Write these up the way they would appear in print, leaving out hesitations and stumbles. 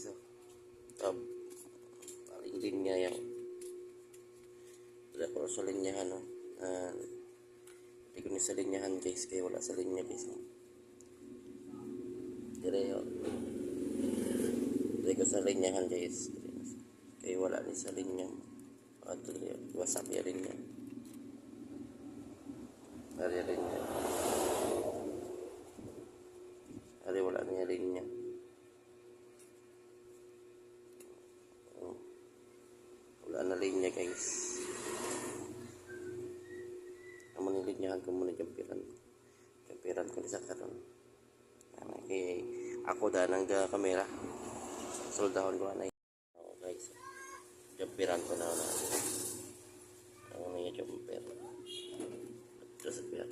guys, oh. Tab, paling linya yan. Wala ko sa linyahan, oh. Hindi ko ni sa linyahan guys, kaya wala sa linya guys, oh. Dire, oh. Hindi ko sa linyahan guys, kaya wala ni sa linya. At wasak ya rin yan. Dari rin yan. Dari wala niya rin yan. Wala na linya guys. Amo ni linyahan ko muna jampiran ko sa karon. Okay, ako da nang kamera. Soldahon ko na. Oh guys. Jampiran ko na. Ang niya jumper. Terus biar.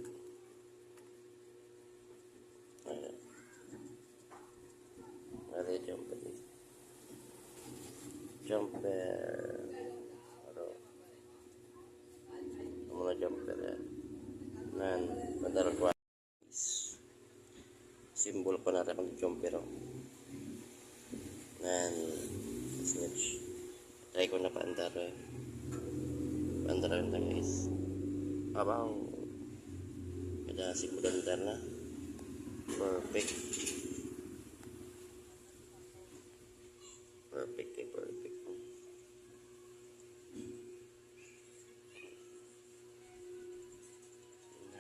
Ayan. Ada jumper. Jumper. Muna jumper ya. Nan, bentar ko. Simbol ko na rin jumper. Nan, snitch. Try ko na paandar. Paandar na guys. Abaw. Ada simulan na. Perfect. Perfect.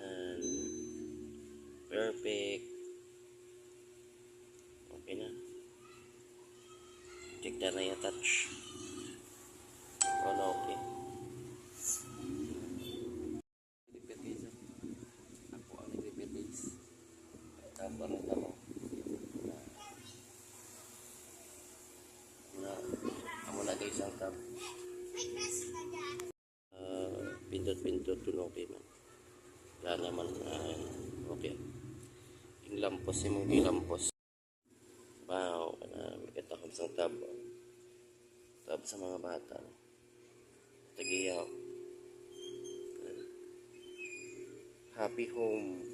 And perfect. Okay na. Check na yung touch. Oh no, okay. Amo na guys ang tab. Pindot dun okay man. Wala naman okay. Yung lampos yung mga lampos. Wow, may katakot sang tab. Tab sa mga bata. Tagiyaw. Happy home.